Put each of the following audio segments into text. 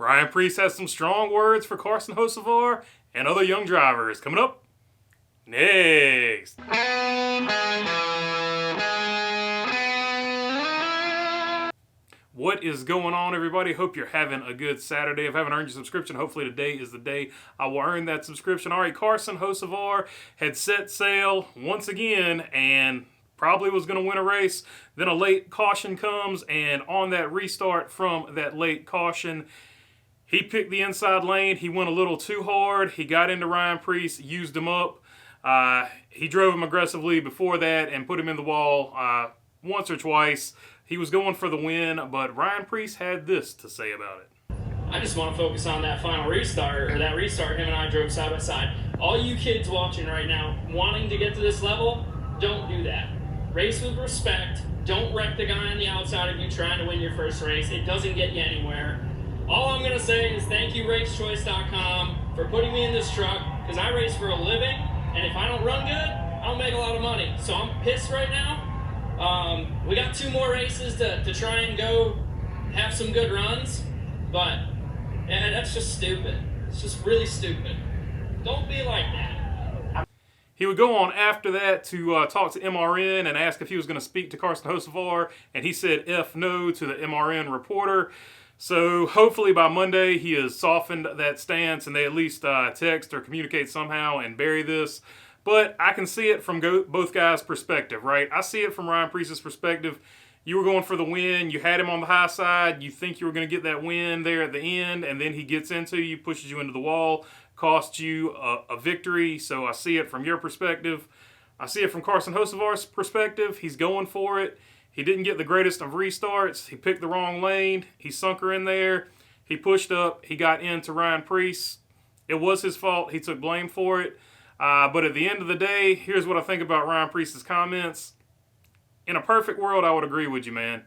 Ryan Preece has some strong words for Carson Hocevar and other young drivers. Coming up next. What is going on, everybody? Hope you're having a good Saturday. If you haven't earned your subscription, hopefully today is the day I will earn that subscription. All right, Carson Hocevar had set sail once again and probably was going to win a race. Then a late caution comes, and on that restart from that late caution, he picked the inside lane. He went a little too hard. He got into Ryan Preece, used him up. He drove him aggressively before that and put him in the wall once or twice. He was going for the win, but Ryan Preece had this to say about it. I just want to focus on that final restart, or that restart him and I drove side by side. All you kids watching right now, wanting to get to this level, don't do that. Race with respect. Don't wreck the guy on the outside of you trying to win your first race. It doesn't get you anywhere. All I'm going to say is thank you, racechoice.com, for putting me in this truck, because I race for a living, and if I don't run good, I don't make a lot of money. So I'm pissed right now. We got 2 more races to try and go have some good runs, but that's just stupid. It's just really stupid. Don't be like that. He would go on after that to talk to MRN and ask if he was going to speak to Carson Hocevar, and he said F no to the MRN reporter. So hopefully by Monday he has softened that stance and they at least text or communicate somehow and bury this. But I can see it from both guys' perspective, right? I see it from Ryan Preece's perspective. You were going for the win. You had him on the high side. You think you were going to get that win there at the end, and then he gets into you, pushes you into the wall, costs you a victory. So I see it from your perspective. I see it from Carson Hocevar's perspective. He's going for it. He didn't get the greatest of restarts. He picked the wrong lane. He sunk her in there. He pushed up. He got into Ryan Preece. It was his fault. He took blame for it. But at the end of the day, here's what I think about Ryan Preece's comments. In a perfect world, I would agree with you, man.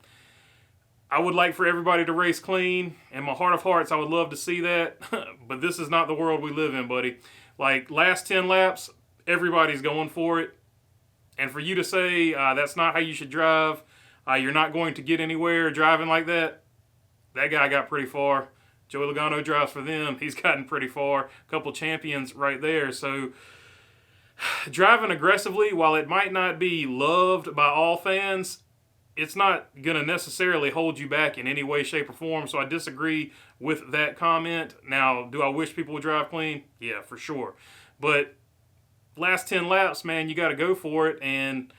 I would like for everybody to race clean. In my heart of hearts, I would love to see that. But this is not the world we live in, buddy. Like, last 10 laps, everybody's going for it. And for you to say that's not how you should drive, you're not going to get anywhere driving like that, that guy got pretty far. Joey Logano drives for them. He's gotten pretty far. A couple champions right there. So driving aggressively, while it might not be loved by all fans, it's not going to necessarily hold you back in any way, shape, or form. So I disagree with that comment. Now, do I wish people would drive clean? Yeah, for sure. But last 10 laps, man, you got to go for it. And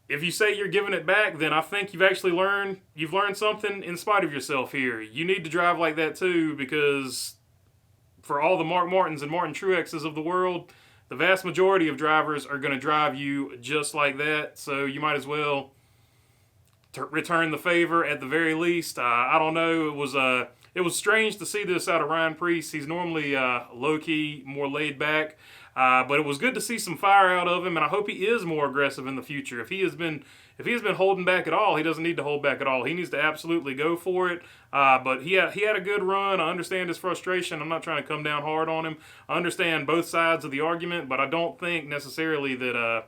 if you say you're giving it back, then I think you've learned something in spite of yourself here. You need to drive like that too, because for all the Mark Martins and Martin Truexes of the world, the vast majority of drivers are going to drive you just like that. So you might as well return the favor at the very least. I don't know. It was strange to see this out of Ryan Preece. He's normally low-key, more laid back. But it was good to see some fire out of him, and I hope he is more aggressive in the future. If he has been holding back at all, he doesn't need to hold back at all. He needs to absolutely go for it. But he had a good run. I understand his frustration. I'm not trying to come down hard on him. I understand both sides of the argument, but I don't think necessarily that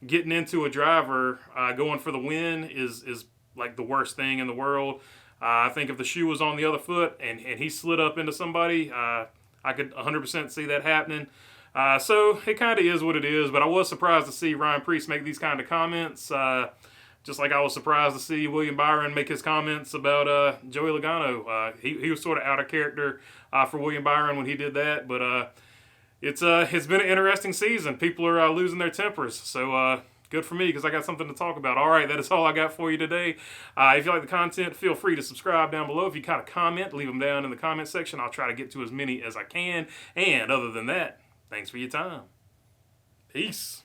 getting into a driver going for the win is like the worst thing in the world. I think if the shoe was on the other foot and he slid up into somebody, I could 100% see that happening. So it kind of is what it is, but I was surprised to see Ryan Preece make these kind of comments, just like I was surprised to see William Byron make his comments about Joey Logano. He was sort of out of character for William Byron when he did that, but it's been an interesting season. People are losing their tempers, so good for me because I got something to talk about. All right, that is all I got for you today. If you like the content, feel free to subscribe down below. If you kind of comment, leave them down in the comment section. I'll try to get to as many as I can, and other than that, thanks for your time. Peace.